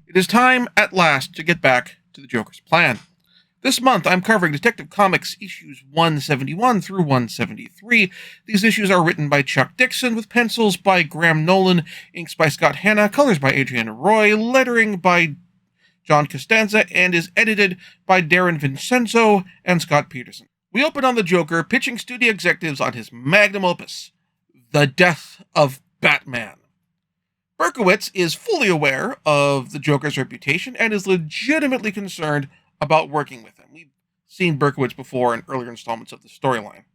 It is time, at last, to get back to the Joker's plan. This month, I'm covering Detective Comics issues 171 through 173. These issues are written by Chuck Dixon, with pencils by Graham Nolan, inks by Scott Hanna, colors by Adriana Roy, lettering by John Costanza, and is edited by Darren Vincenzo and Scott Peterson. We open on the Joker pitching studio executives on his magnum opus, The Death of Batman. Berkowitz is fully aware of the Joker's reputation and is legitimately concerned about working with him. We've seen Berkowitz before in earlier installments of the storyline.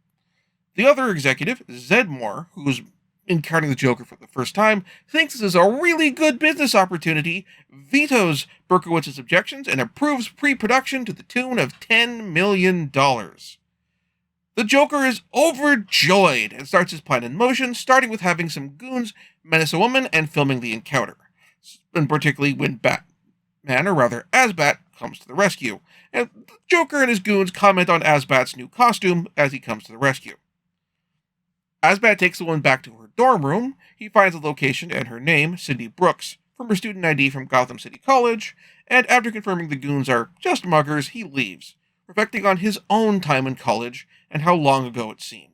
The other executive, Zedmore, who's encountering the Joker for the first time, thinks this is a really good business opportunity, vetoes Berkowitz's objections, and approves pre-production to the tune of $10 million. The Joker is overjoyed and starts his plan in motion, starting with having some goons menace a woman and filming the encounter, and particularly when Batman, or rather Asbat, comes to the rescue, and the Joker and his goons comment on Asbat's new costume as he comes to the rescue. Asbat takes the woman back to her dorm room. He finds the location and her name, Cindy Brooks, from her student ID from Gotham City College, and after confirming the goons are just muggers, he leaves, reflecting on his own time in college and how long ago it seemed.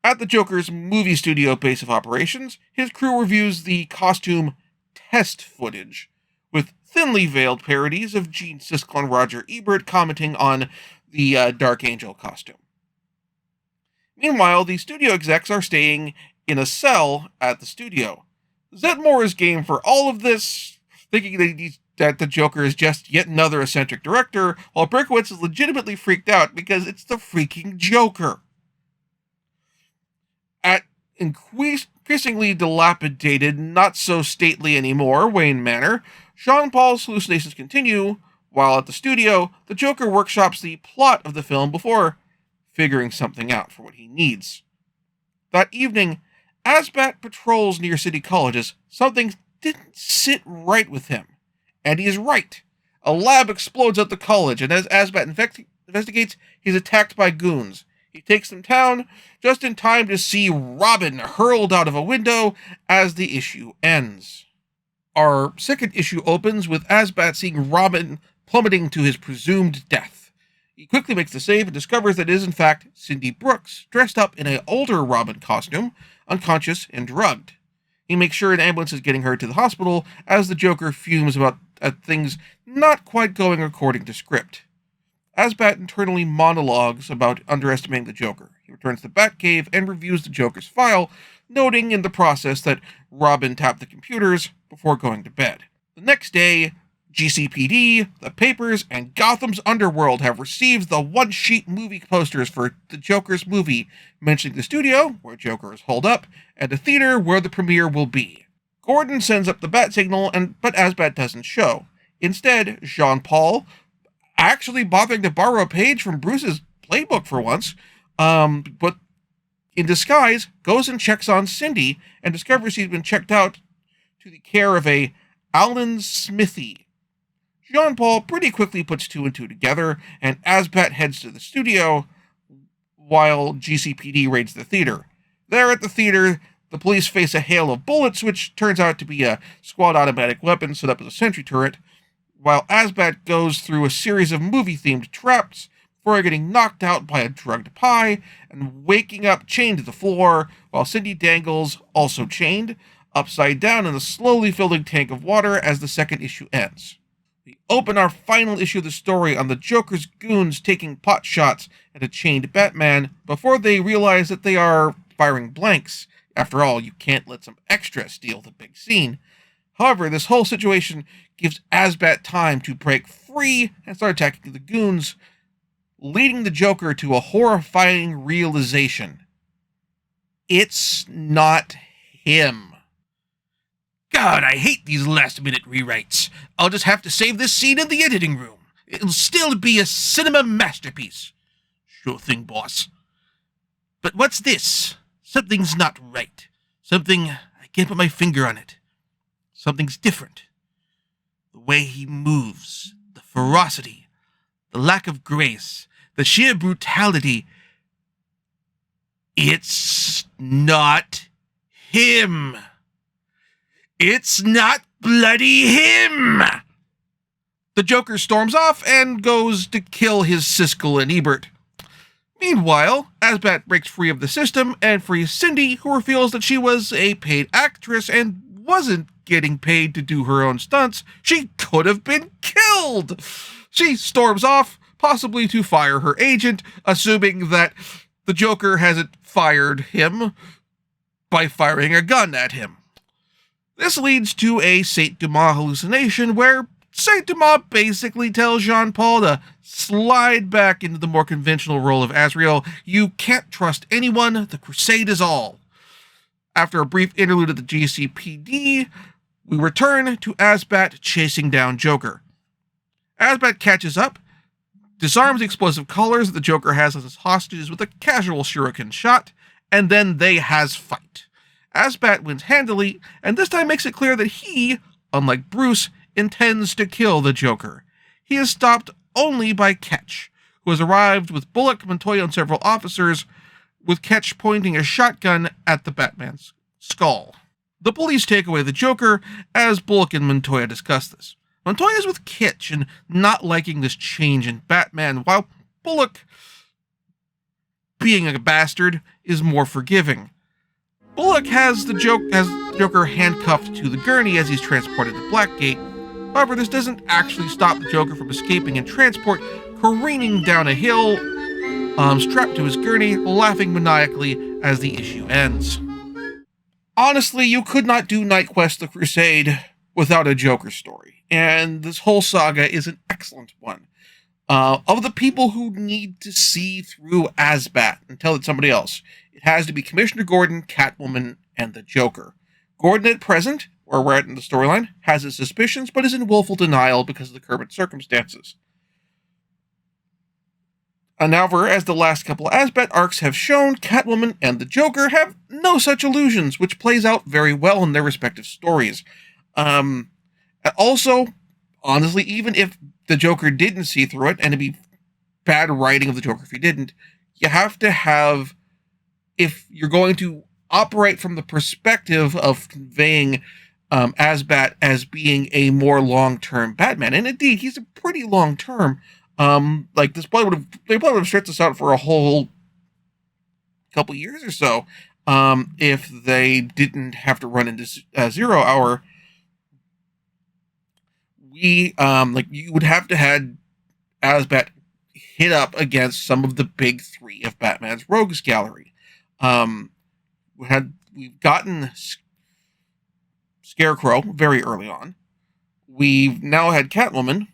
At the Joker's movie studio base of operations, his crew reviews the costume test footage, with thinly veiled parodies of Gene Siskel and Roger Ebert commenting on the Dark Angel costume. Meanwhile, the studio execs are staying in a cell at the studio. Zedmore is game for all of this, thinking that the Joker is just yet another eccentric director, while Berkowitz is legitimately freaked out because it's the freaking Joker. At increasingly dilapidated, not so stately anymore, Wayne Manor, Sean Paul's hallucinations continue, while at the studio, the Joker workshops the plot of the film before figuring something out for what he needs. That evening, Asbat patrols near city colleges. Something didn't sit right with him. And he is right. A lab explodes at the college, and as Asbat investigates, he's attacked by goons. He takes them down just in time to see Robin hurled out of a window as the issue ends. Our second issue opens with Asbat seeing Robin plummeting to his presumed death. He quickly makes the save and discovers that it is in fact Cindy Brooks, dressed up in an older Robin costume, unconscious and drugged. He makes sure an ambulance is getting her to the hospital as the Joker fumes about things not quite going according to script. Asbat internally monologues about underestimating the Joker. He returns to the Batcave and reviews the Joker's file, noting in the process that Robin tapped the computers before going to bed. The next day, GCPD, the papers, and Gotham's underworld have received the one-sheet movie posters for the Joker's movie, mentioning the studio, where Joker is holed up, and the theater where the premiere will be. Gordon sends up the bat signal, but Asbat doesn't show. Instead, Jean-Paul, actually bothering to borrow a page from Bruce's playbook for once, but in disguise, goes and checks on Cindy, and discovers he's been checked out to the care of a Alan Smithy. Jean-Paul pretty quickly puts two and two together, and Asbat heads to the studio, while GCPD raids the theater. There at the theater, the police face a hail of bullets, which turns out to be a squad automatic weapon set up as a sentry turret, while Asbat goes through a series of movie-themed traps before getting knocked out by a drugged pie and waking up chained to the floor, while Cindy dangles, also chained, upside down in a slowly filling tank of water as the second issue ends. We open our final issue of the story on the Joker's goons taking pot shots at a chained Batman before they realize that they are firing blanks. After all, you can't let some extra steal the big scene. However, this whole situation gives Asbat time to break free and start attacking the goons, leading the Joker to a horrifying realization. It's not him. God, I hate these last-minute rewrites. I'll just have to save this scene in the editing room. It'll still be a cinema masterpiece. Sure thing, boss. But what's this? Something's not right. Something, I can't put my finger on it. Something's different. The way he moves, the ferocity, the lack of grace, the sheer brutality. It's not him. It's not Bloody him! The Joker storms off and goes to kill his Siskel and Ebert. Meanwhile, Asbat breaks free of the system and frees Cindy, who reveals that she was a paid actress and wasn't getting paid to do her own stunts. She could have been killed! She storms off, possibly to fire her agent, assuming that the Joker hasn't fired him by firing a gun at him. This leads to a Saint Dumas hallucination where Saint Dumas basically tells Jean-Paul to slide back into the more conventional role of Azrael. You can't trust anyone, the Crusade is all. After a brief interlude at the GCPD, we return to Asbat chasing down Joker. Asbat catches up, disarms the explosive collars that the Joker has as his hostages with a casual shuriken shot, and then they has fight. Asbat wins handily, and this time makes it clear that he, unlike Bruce, intends to kill the Joker. He is stopped only by Ketch, who has arrived with Bullock, Montoya, and several officers, with Ketch pointing a shotgun at the Batman's skull. The police take away the Joker as Bullock and Montoya discuss this. Montoya is with Ketch and not liking this change in Batman, while Bullock, being a bastard, is more forgiving. Bullock has the Joker handcuffed to the gurney as he's transported to Blackgate. However, this doesn't actually stop the Joker from escaping in transport, careening down a hill, strapped to his gurney, laughing maniacally as the issue ends. Honestly, you could not do Knightquest the Crusade without a Joker story, and this whole saga is an excellent one. Of the people who need to see through Asbat and tell it somebody else, it has to be Commissioner Gordon, Catwoman, and the Joker. Gordon at present, where we're at in the storyline, has his suspicions, but is in willful denial because of the current circumstances. However, as the last couple Asbat arcs have shown, Catwoman and the Joker have no such illusions, which plays out very well in their respective stories. Also, honestly, even if the Joker didn't see through it, and it'd be bad writing of the Joker if he didn't, you have to have, if you're going to operate from the perspective of conveying Asbat as being a more long-term Batman, and indeed, he's a pretty long-term. Like they probably would have stretched this out for a whole couple years or so, if they didn't have to run into 0 Hour. You would have to had Asbat hit up against some of the big three of Batman's rogues gallery. We've gotten Scarecrow very early on. We've now had Catwoman,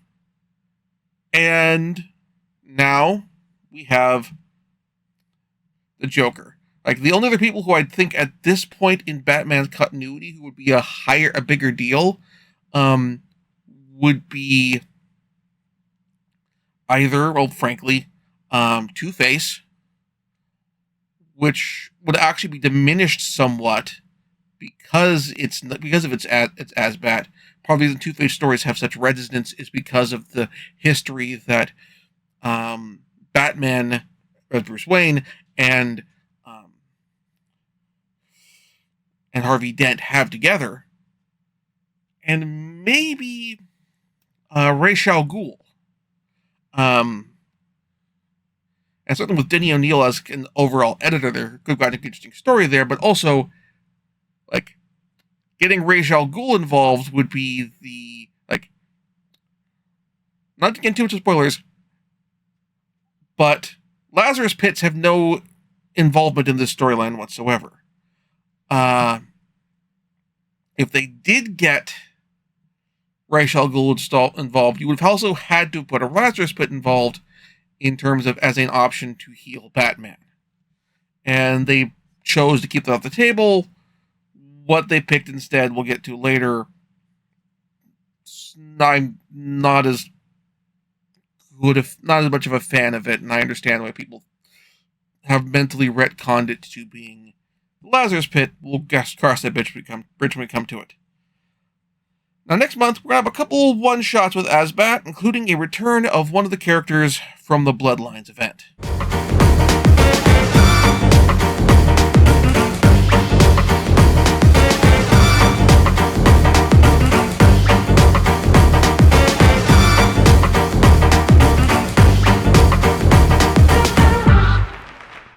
and now we have the Joker. Like, the only other people who I'd think at this point in Batman's continuity who would be a bigger deal, would be either, well, frankly, Two-Face, which would actually be diminished somewhat because of its Asbat. Probably the Two-Face stories have such resonance is because of the history that Batman, as Bruce Wayne, and Harvey Dent have together, and maybe Ra's al Ghul. And certainly with Denny O'Neil as an overall editor, there could have an interesting story there, but also, like, getting Ra's al Ghul involved would be the, like, not to get too much spoilers, but Lazarus Pits have no involvement in this storyline whatsoever. If they did get Ra's al Ghul involved, you would have also had to put a Lazarus Pit involved in terms of as an option to heal Batman. And they chose to keep that off the table. What they picked instead, we'll get to later. I'm not as much of a fan of it, and I understand why people have mentally retconned it to being Lazarus Pit. We'll cross that bridge when we come to it. Now, next month, we're going to have a couple one-shots with Asbat, including a return of one of the characters from the Bloodlines event.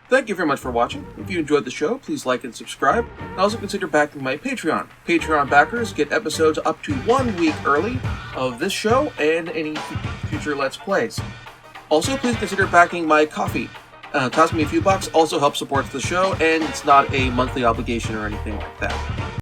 Thank you very much for watching. If you enjoyed the show, please like and subscribe. And also consider backing my Patreon. Patreon backers get episodes up to 1 week early of this show and any future Let's Plays. Also, please consider backing my Ko-fi. Cost me a few bucks, also helps support the show, and it's not a monthly obligation or anything like that.